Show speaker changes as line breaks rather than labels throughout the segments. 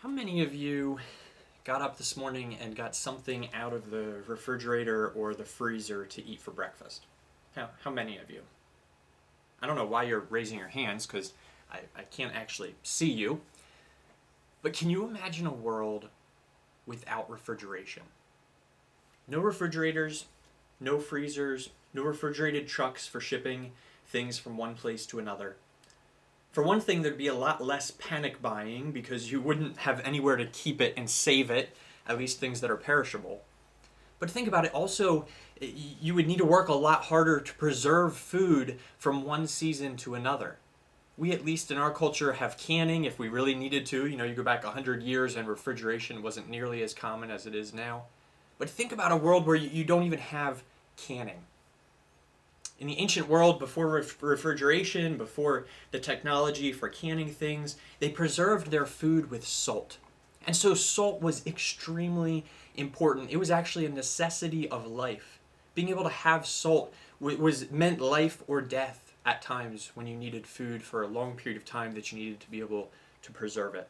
How many of you got up this morning and got something out of the refrigerator or the freezer to eat for breakfast? How many of you? I don't know why you're raising your hands because I can't actually see you. But can you imagine a world without refrigeration? No refrigerators, no freezers, no refrigerated trucks for shipping things from one place to another. For one thing, there'd be a lot less panic buying because you wouldn't have anywhere to keep it and save it, at least things that are perishable. But think about it, also, you would need to work a lot harder to preserve food from one season to another. We, at least in our culture, have canning if we really needed to. You go back 100 years and refrigeration wasn't nearly as common as it is now. But think about a world where you don't even have canning. In the ancient world, before refrigeration, before the technology for canning things, they preserved their food with salt. And so salt was extremely important. It was actually a necessity of life. Being able to have salt meant life or death at times when you needed food for a long period of time that you needed to be able to preserve it.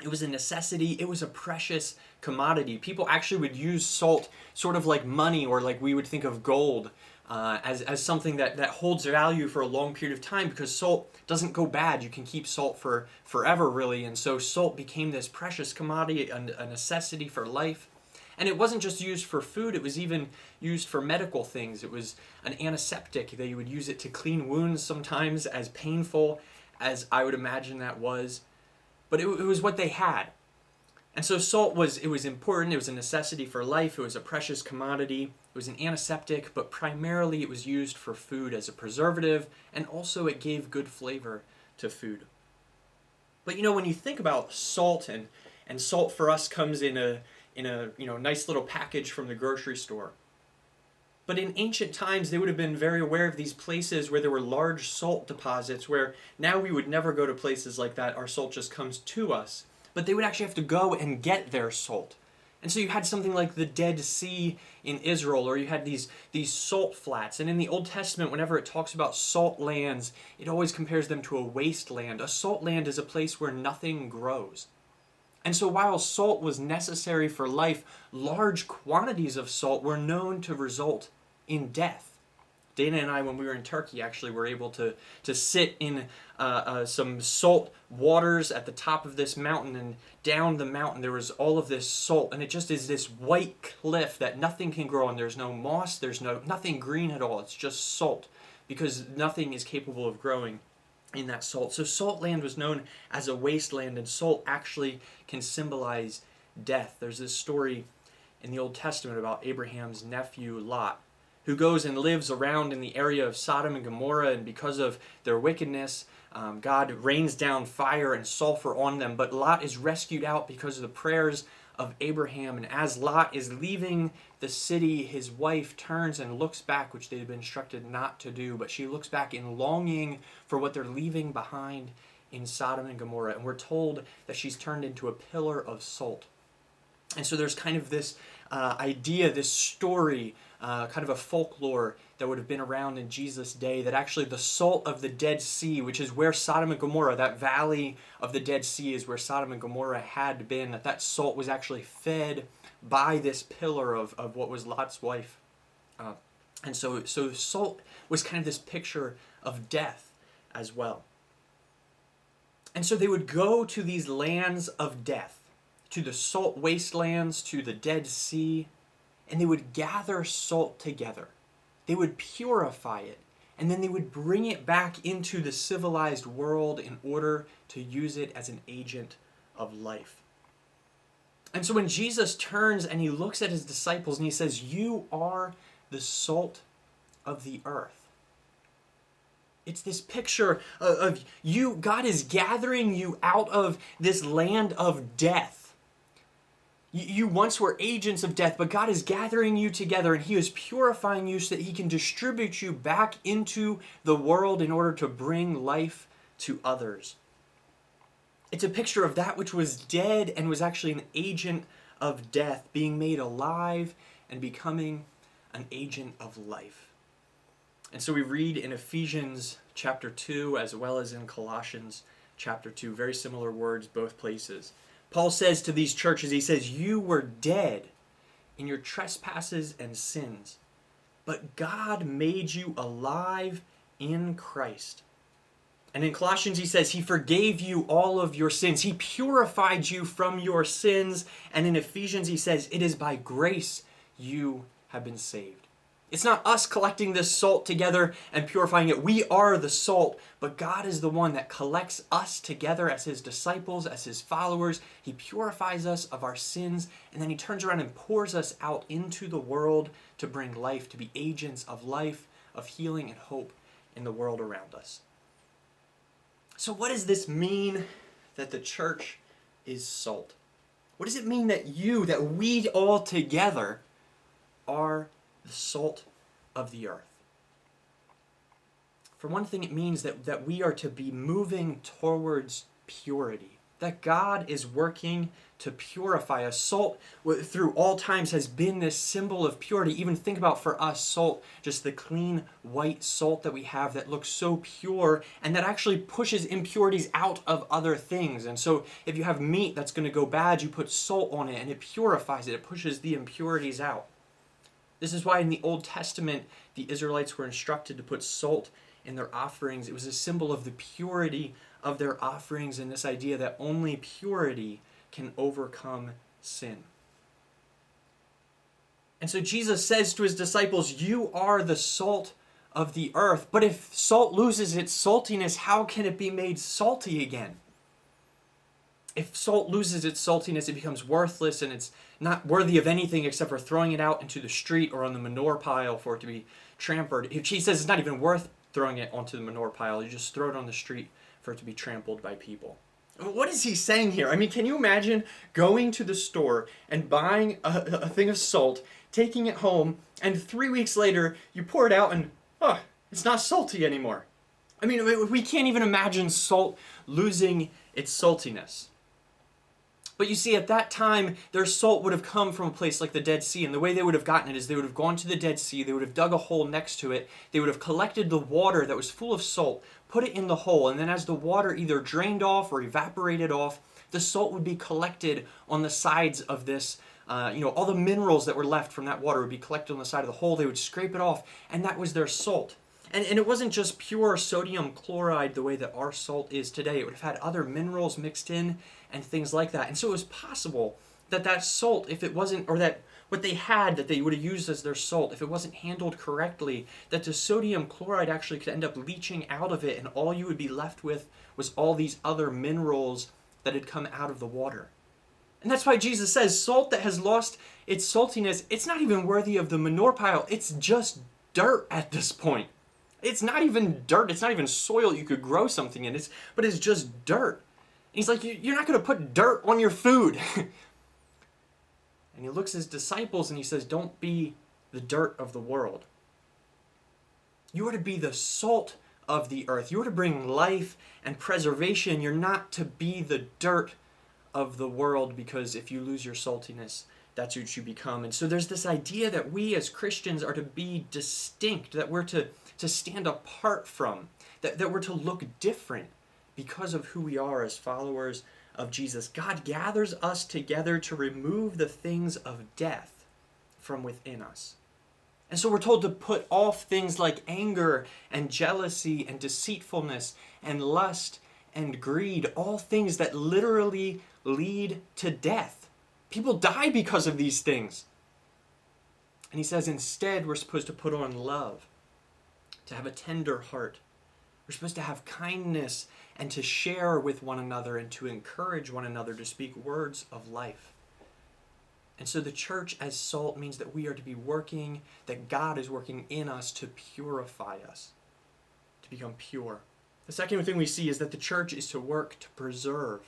It was a necessity. It was a precious commodity. People actually would use salt sort of like money, or like we would think of gold, as something that holds value for a long period of time, because salt doesn't go bad. You can keep salt for forever, really. And so salt became this precious commodity, a necessity for life. And it wasn't just used for food, it was even used for medical things. It was an antiseptic. They would use it to clean wounds sometimes, as painful as I would imagine that was. But it was what they had. And so salt was important. It was a necessity for life. It was a precious commodity. It was an antiseptic, but primarily it was used for food as a preservative, and also it gave good flavor to food. But when you think about salt, and salt for us comes in a nice little package from the grocery store. But in ancient times, they would have been very aware of these places where there were large salt deposits, where now we would never go to places like that. Our salt just comes to us. But they would actually have to go and get their salt. And so you had something like the Dead Sea in Israel, or you had these salt flats. And in the Old Testament, whenever it talks about salt lands, it always compares them to a wasteland. A salt land is a place where nothing grows. And so while salt was necessary for life, large quantities of salt were known to result in death. Dana and I, when we were in Turkey, actually were able to sit in some salt waters at the top of this mountain, and down the mountain there was all of this salt, and it just is this white cliff that nothing can grow on. There's no moss, there's nothing green at all. It's just salt, because nothing is capable of growing in that salt. So salt land was known as a wasteland, and salt actually can symbolize death. There's this story in the Old Testament about Abraham's nephew Lot, who goes and lives around in the area of Sodom and Gomorrah, and because of their wickedness, God rains down fire and sulfur on them. But Lot is rescued out because of the prayers of Abraham, and as Lot is leaving the city, his wife turns and looks back, which they had been instructed not to do, but she looks back in longing for what they're leaving behind in Sodom and Gomorrah, and we're told that she's turned into a pillar of salt. And so there's kind of this idea, this story, kind of a folklore that would have been around in Jesus' day, that actually the salt of the Dead Sea, which is where Sodom and Gomorrah, that valley of the Dead Sea is where Sodom and Gomorrah had been, that salt was actually fed by this pillar of what was Lot's wife. And so salt was kind of this picture of death as well. And so they would go to these lands of death, to the salt wastelands, to the Dead Sea, and they would gather salt together. They would purify it, and then they would bring it back into the civilized world in order to use it as an agent of life. And so when Jesus turns and he looks at his disciples and he says, "You are the salt of the earth." It's this picture of you. God is gathering you out of this land of death. You once were agents of death, but God is gathering you together, and he is purifying you so that he can distribute you back into the world in order to bring life to others. It's a picture of that which was dead and was actually an agent of death, being made alive and becoming an agent of life. And so we read in Ephesians chapter 2 as well as in Colossians chapter 2, very similar words both places. Paul says to these churches, he says, you were dead in your trespasses and sins, but God made you alive in Christ. And in Colossians he says he forgave you all of your sins. He purified you from your sins. And in Ephesians he says it is by grace you have been saved. It's not us collecting this salt together and purifying it. We are the salt, but God is the one that collects us together as his disciples, as his followers. He purifies us of our sins, and then he turns around and pours us out into the world to bring life, to be agents of life, of healing and hope in the world around us. So what does this mean that the church is salt? What does it mean that we all together are the salt of the earth? For one thing, it means that we are to be moving towards purity, that God is working to purify us. Salt, through all times, has been this symbol of purity. Even think about, for us, salt, just the clean white salt that we have that looks so pure and that actually pushes impurities out of other things. And so if you have meat that's going to go bad, you put salt on it and it purifies it. It pushes the impurities out. This is why in the Old Testament, the Israelites were instructed to put salt in their offerings. It was a symbol of the purity of their offerings and this idea that only purity can overcome sin. And so Jesus says to his disciples, you are the salt of the earth. But if salt loses its saltiness, how can it be made salty again? If salt loses its saltiness, it becomes worthless and it's not worthy of anything except for throwing it out into the street or on the manure pile for it to be trampled. He says it's not even worth throwing it onto the manure pile. You just throw it on the street for it to be trampled by people. What is he saying here? I mean, can you imagine going to the store and buying a thing of salt, taking it home, and 3 weeks later you pour it out and, it's not salty anymore? I mean, we can't even imagine salt losing its saltiness. But you see, at that time, their salt would have come from a place like the Dead Sea. And the way they would have gotten it is they would have gone to the Dead Sea, they would have dug a hole next to it, they would have collected the water that was full of salt, put it in the hole, and then as the water either drained off or evaporated off, the salt would be collected on the sides of this, all the minerals that were left from that water would be collected on the side of the hole. They would scrape it off, and that was their salt. And it wasn't just pure sodium chloride the way that our salt is today. It would have had other minerals mixed in and things like that. And so it was possible that salt, if it wasn't, or that what they had that they would have used as their salt, if it wasn't handled correctly, that the sodium chloride actually could end up leaching out of it, and all you would be left with was all these other minerals that had come out of the water. And that's why Jesus says salt that has lost its saltiness, it's not even worthy of the manure pile. It's just dirt at this point. It's not even dirt. It's not even soil you could grow something in. But it's just dirt. And he's like, you're not going to put dirt on your food. And he looks at his disciples and he says, don't be the dirt of the world. You are to be the salt of the earth. You are to bring life and preservation. You're not to be the dirt of the world, because if you lose your saltiness, that's what you become. And so there's this idea that we as Christians are to be distinct, that we're to stand apart from, that we're to look different because of who we are as followers of Jesus. God gathers us together to remove the things of death from within us. And so we're told to put off things like anger and jealousy and deceitfulness and lust and greed, all things that literally lead to death. People die because of these things. And he says instead we're supposed to put on love, to have a tender heart. We're supposed to have kindness and to share with one another and to encourage one another to speak words of life. And so the church as salt means that we are to be working, that God is working in us to purify us, to become pure. The second thing we see is that the church is to work to preserve.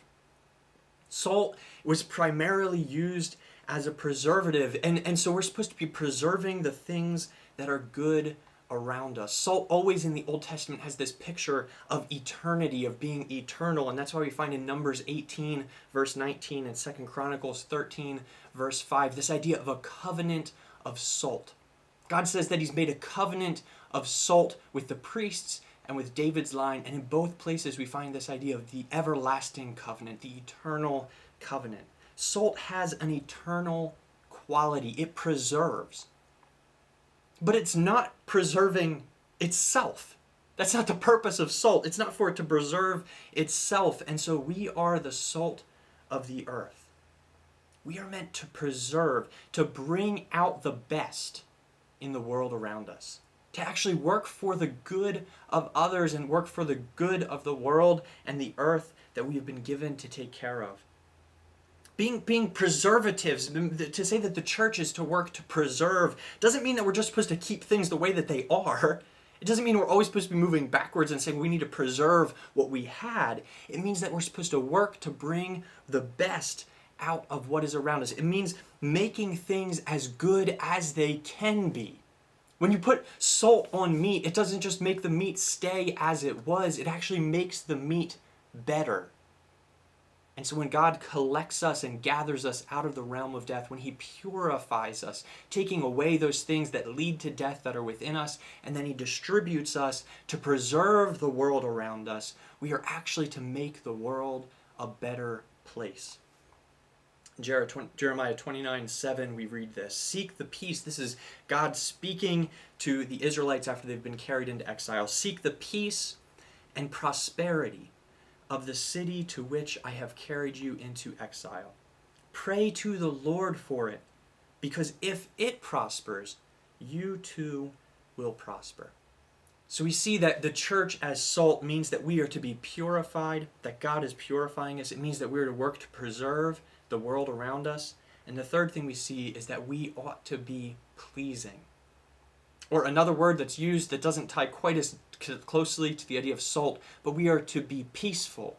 Salt was primarily used as a preservative, and so we're supposed to be preserving the things that are good around us. Salt always in the Old Testament has this picture of eternity, of being eternal, and that's why we find in Numbers 18 verse 19 and 2 Chronicles 13 verse 5 this idea of a covenant of salt. God says that he's made a covenant of salt with the priests and with David's line, and in both places we find this idea of the everlasting covenant, the eternal covenant. Salt has an eternal quality. It preserves. But it's not preserving itself. That's not the purpose of salt. It's not for it to preserve itself. And so we are the salt of the earth. We are meant to preserve, to bring out the best in the world around us, to actually work for the good of others and work for the good of the world and the earth that we have been given to take care of. Being preservatives, to say that the church is to work to preserve, doesn't mean that we're just supposed to keep things the way that they are. It doesn't mean we're always supposed to be moving backwards and saying we need to preserve what we had. It means that we're supposed to work to bring the best out of what is around us. It means making things as good as they can be. When you put salt on meat, it doesn't just make the meat stay as it was, it actually makes the meat better. And so when God collects us and gathers us out of the realm of death, when he purifies us, taking away those things that lead to death that are within us, and then he distributes us to preserve the world around us, we are actually to make the world a better place. Jeremiah 29:7, we read this. Seek the peace. This is God speaking to the Israelites after they've been carried into exile. Seek the peace and prosperity of the city to which I have carried you into exile. Pray to the Lord for it, because if it prospers, you too will prosper. So we see that the church as salt means that we are to be purified, that God is purifying us. It means that we are to work to preserve the world around us. And the third thing we see is that we ought to be pleasing. Or another word that's used that doesn't tie quite as closely to the idea of salt, but we are to be peaceful.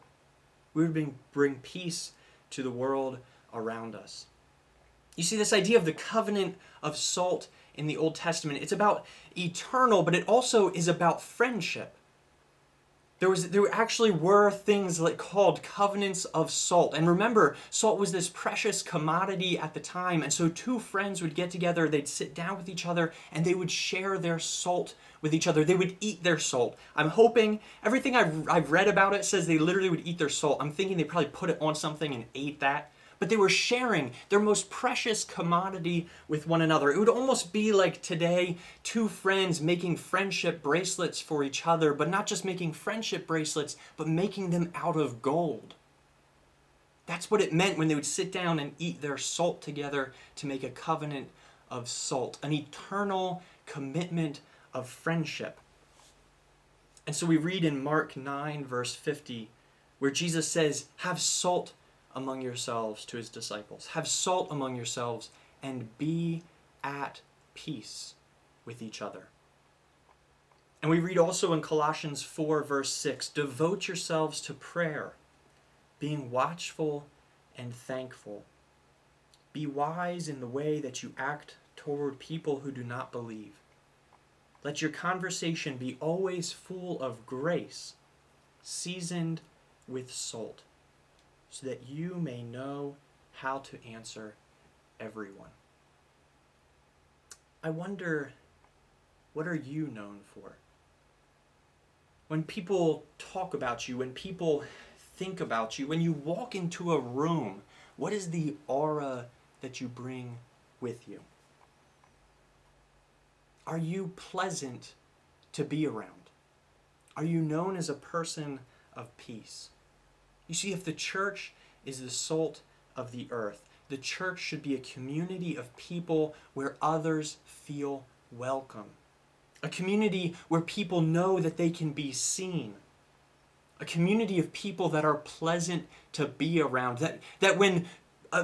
We are to bring peace to the world around us. You see, this idea of the covenant of salt in the Old Testament, it's about eternal, but it also is about friendship. There actually were things like called covenants of salt. And remember, salt was this precious commodity at the time. And so two friends would get together, they'd sit down with each other, and they would share their salt with each other. They would eat their salt. I'm hoping, everything I've read about it says they literally would eat their salt. I'm thinking they probably put it on something and ate that. But they were sharing their most precious commodity with one another. It would almost be like today, two friends making friendship bracelets for each other, but not just making friendship bracelets, but making them out of gold. That's what it meant when they would sit down and eat their salt together to make a covenant of salt, an eternal commitment of friendship. And so we read in Mark 9, verse 50, where Jesus says, have salt among yourselves, to his disciples. Have salt among yourselves and be at peace with each other. And we read also in Colossians 4 verse 6, devote yourselves to prayer, being watchful and thankful. Be wise in the way that you act toward people who do not believe. Let your conversation be always full of grace, seasoned with salt, so that you may know how to answer everyone. I wonder, what are you known for? When people talk about you, when people think about you, when you walk into a room, what is the aura that you bring with you? Are you pleasant to be around? Are you known as a person of peace? You see, if the church is the salt of the earth, the church should be a community of people where others feel welcome. A community where people know that they can be seen. A community of people that are pleasant to be around. That when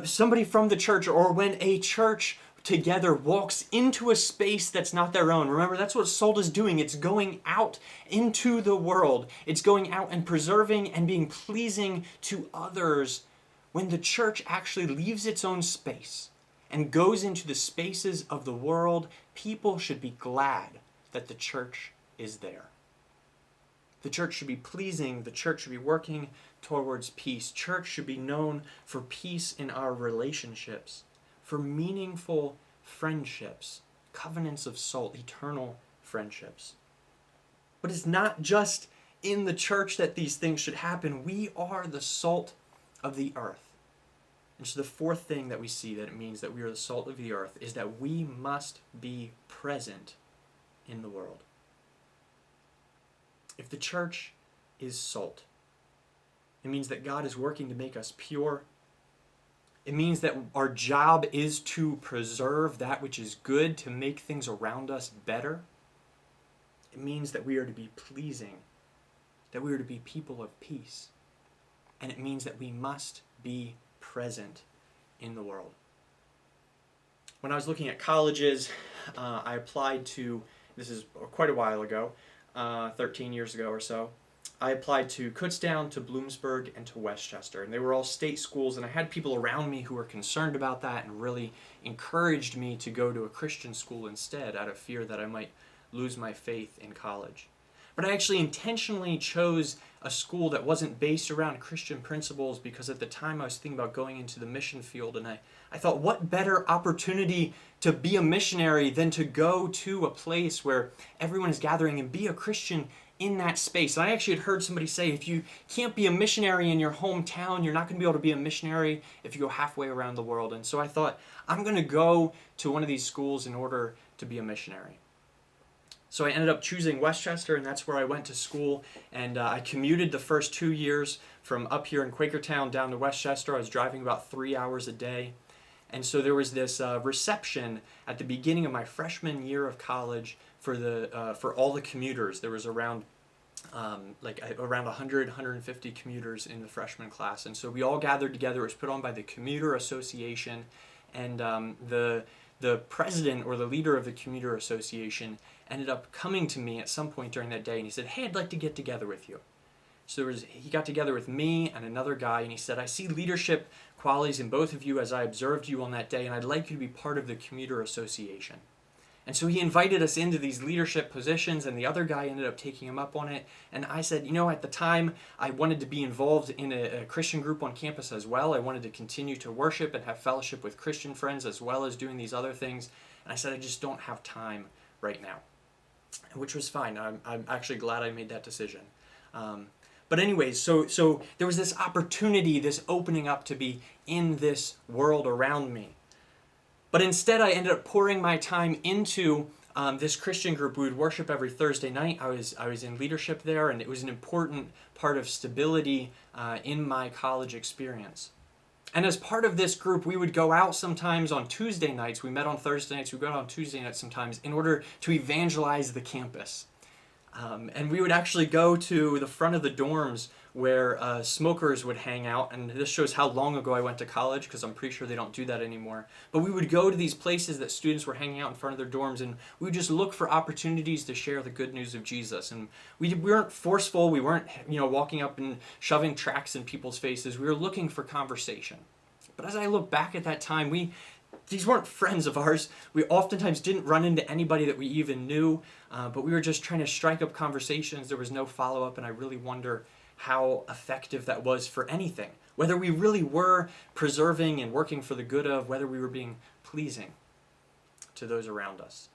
somebody from the church or when a church together walks into a space that's not their own. Remember, that's what salt is doing. It's going out into the world. It's going out and preserving and being pleasing to others. When the church actually leaves its own space and goes into the spaces of the world, people should be glad that the church is there. The church should be pleasing. The church should be working towards peace. Church should be known for peace in our relationships, for meaningful friendships, covenants of salt, eternal friendships. But it's not just in the church that these things should happen. We are the salt of the earth. And so the fourth thing that we see that it means that we are the salt of the earth is that we must be present in the world. If the church is salt, it means that God is working to make us pure. It means that our job is to preserve that which is good, to make things around us better. It means that we are to be pleasing, that we are to be people of peace. And it means that we must be present in the world. When I was looking at colleges, I applied to, this is quite a while ago, 13 years ago or so, I applied to Kutztown, to Bloomsburg, and to Westchester. And they were all state schools, and I had people around me who were concerned about that and really encouraged me to go to a Christian school instead out of fear that I might lose my faith in college. But I actually intentionally chose a school that wasn't based around Christian principles because at the time I was thinking about going into the mission field, and I thought, what better opportunity to be a missionary than to go to a place where everyone is gathering and be a Christian in that space. And I actually had heard somebody say, if you can't be a missionary in your hometown, you're not going to be able to be a missionary if you go halfway around the world. And so I thought, I'm going to go to one of these schools in order to be a missionary. So I ended up choosing Westchester, and that's where I went to school. And I commuted the first 2 years from up here in Quakertown down to Westchester. I was driving about 3 hours a day. And so there was this reception at the beginning of my freshman year of college for all the commuters. There was around 100, 150 commuters in the freshman class. And so we all gathered together. It was put on by the Commuter Association. And the president or the leader of the Commuter Association ended up coming to me at some point during that day. And he said, hey, I'd like to get together with you. So he got together with me and another guy, and he said, I see leadership qualities in both of you as I observed you on that day, and I'd like you to be part of the Commuter Association. And so he invited us into these leadership positions, and the other guy ended up taking him up on it. And I said, at the time, I wanted to be involved in a Christian group on campus as well. I wanted to continue to worship and have fellowship with Christian friends as well as doing these other things. And I said, I just don't have time right now, which was fine. I'm actually glad I made that decision. But anyways, so there was this opportunity, this opening up to be in this world around me. But instead, I ended up pouring my time into this Christian group. We would worship every Thursday night. I was in leadership there, and it was an important part of stability in my college experience. And as part of this group, we would go out sometimes on Tuesday nights. We met on Thursday nights. We would go out on Tuesday nights sometimes in order to evangelize the campus. And we would actually go to the front of the dorms where smokers would hang out, and this shows how long ago I went to college, because I'm pretty sure they don't do that anymore. But we would go to these places that students were hanging out in front of their dorms, and we would just look for opportunities to share the good news of Jesus. And we weren't forceful, we weren't walking up and shoving tracts in people's faces. We were looking for conversation. But as I look back at that time, these weren't friends of ours. We oftentimes didn't run into anybody that we even knew, but we were just trying to strike up conversations. There was no follow-up, and I really wonder how effective that was for anything. Whether we really were preserving and working for the good of, whether we were being pleasing to those around us.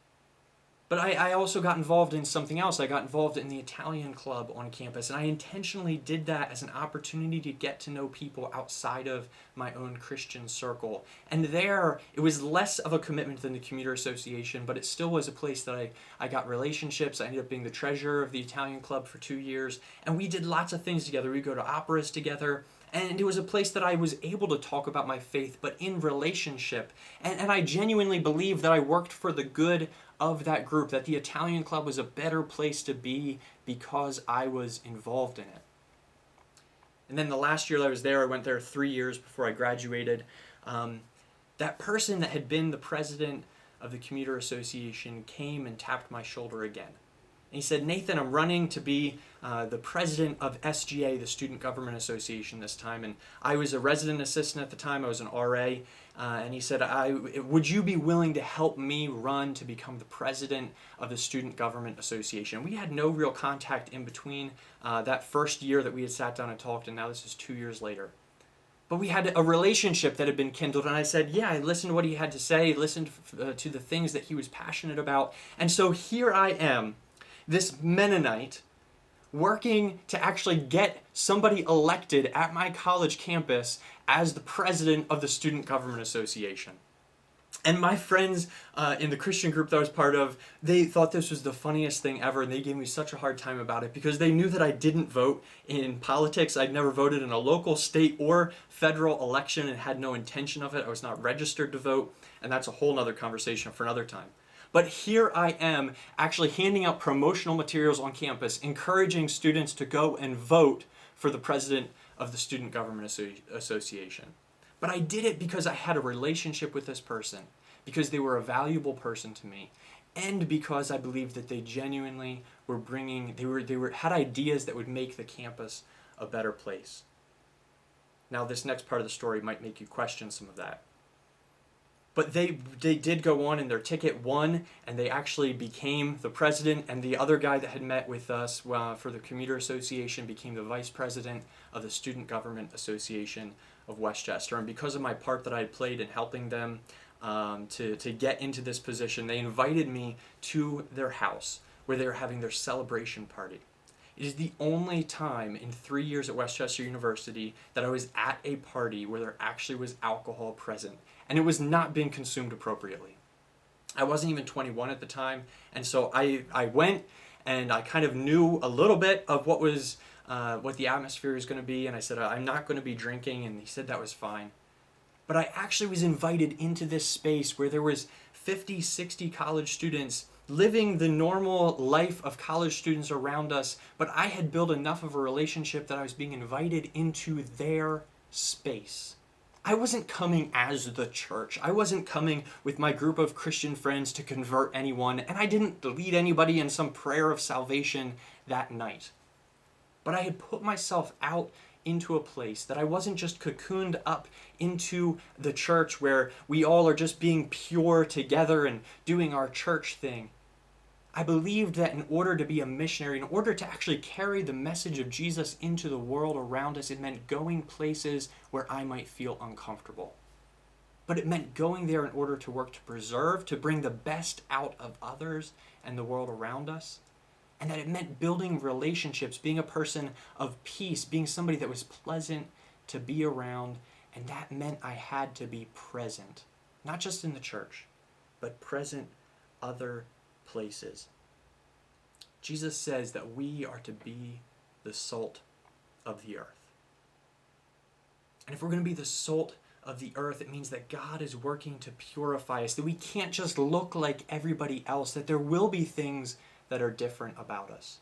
But I also got involved in something else. I got involved in the Italian club on campus, and I intentionally did that as an opportunity to get to know people outside of my own Christian circle. And there, it was less of a commitment than the Commuter Association, but it still was a place that I got relationships. I ended up being the treasurer of the Italian club for 2 years, and we did lots of things together. We'd go to operas together, and it was a place that I was able to talk about my faith, but in relationship. And I genuinely believe that I worked for the good of that group, that the Italian club was a better place to be because I was involved in it. And then the last year that I was there, I went there 3 years before I graduated. That person that had been the president of the Commuter Association came and tapped my shoulder again. And he said, Nathan, I'm running to be the president of SGA, the Student Government Association, this time. And I was a resident assistant at the time. I was an RA. And he said, would you be willing to help me run to become the president of the Student Government Association? We had no real contact in between that first year that we had sat down and talked, and now this is 2 years later. But we had a relationship that had been kindled, and I said, yeah, I listened to what he had to say, listened to the things that he was passionate about. And so here I am, this Mennonite, working to actually get somebody elected at my college campus as the president of the Student Government Association. And my friends in the Christian group that I was part of, they thought this was the funniest thing ever, and they gave me such a hard time about it because they knew that I didn't vote in politics. I'd never voted in a local, state, or federal election and had no intention of it. I was not registered to vote, and that's a whole other conversation for another time. But here I am actually handing out promotional materials on campus, encouraging students to go and vote for the president of the Student Government Association. But I did it because I had a relationship with this person, because they were a valuable person to me, and because I believed that they genuinely were had ideas that would make the campus a better place. Now, this next part of the story might make you question some of that. But they did go on, and their ticket won, and they actually became the president, and the other guy that had met with us for the Commuter Association became the vice president of the Student Government Association of Westchester. And because of my part that I had played in helping them to get into this position, they invited me to their house where they were having their celebration party. It is the only time in 3 years at Westchester University that I was at a party where there actually was alcohol present, and it was not being consumed appropriately. I wasn't even 21 at the time, and so I went, and I kind of knew a little bit of what the atmosphere was going to be, and I said, I'm not going to be drinking, and he said that was fine. But I actually was invited into this space where there was 50, 60 college students living the normal life of college students around us, but I had built enough of a relationship that I was being invited into their space. I wasn't coming as the church. I wasn't coming with my group of Christian friends to convert anyone, and I didn't lead anybody in some prayer of salvation that night. But I had put myself out into a place that I wasn't just cocooned up into the church where we all are just being pure together and doing our church thing. I believed that in order to be a missionary, in order to actually carry the message of Jesus into the world around us, it meant going places where I might feel uncomfortable. But it meant going there in order to work to preserve, to bring the best out of others and the world around us. And that it meant building relationships, being a person of peace, being somebody that was pleasant to be around. And that meant I had to be present, not just in the church, but present other places. Jesus says that we are to be the salt of the earth. And if we're going to be the salt of the earth, it means that God is working to purify us, that we can't just look like everybody else, that there will be things that are different about us.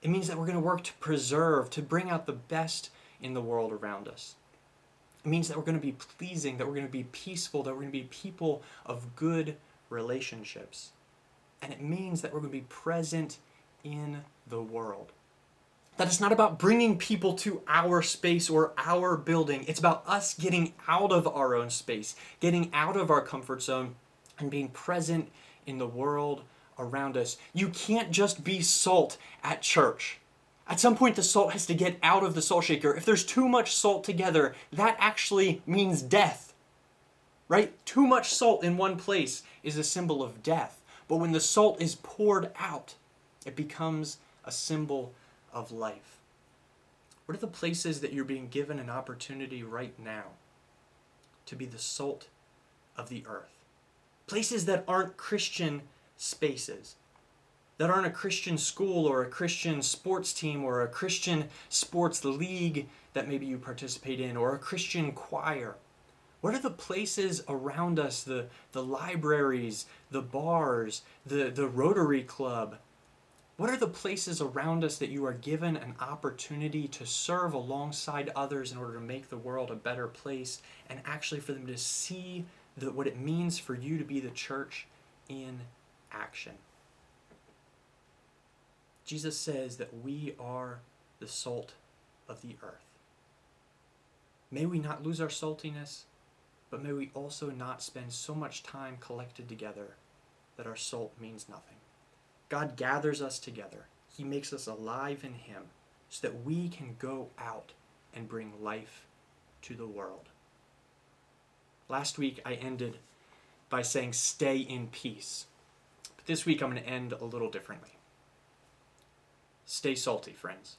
It means that we're going to work to preserve, to bring out the best in the world around us. It means that we're going to be pleasing, that we're going to be peaceful, that we're going to be people of good relationships. And it means that we're going to be present in the world. That it's not about bringing people to our space or our building. It's about us getting out of our own space, getting out of our comfort zone, and being present in the world around us. You can't just be salt at church. At some point, the salt has to get out of the salt shaker. If there's too much salt together, that actually means death, right? Too much salt in one place is a symbol of death. But when the salt is poured out, it becomes a symbol of life. What are the places that you're being given an opportunity right now to be the salt of the earth? Places that aren't Christian spaces, that aren't a Christian school or a Christian sports team or a Christian sports league that maybe you participate in, or a Christian choir. What are the places around us, the libraries, the bars, the Rotary Club? What are the places around us that you are given an opportunity to serve alongside others in order to make the world a better place, and actually for them to see what it means for you to be the church in action? Jesus says that we are the salt of the earth. May we not lose our saltiness, but may we also not spend so much time collected together that our salt means nothing. God gathers us together. He makes us alive in Him so that we can go out and bring life to the world. Last week I ended by saying stay in peace. But this week I'm going to end a little differently. Stay salty, friends.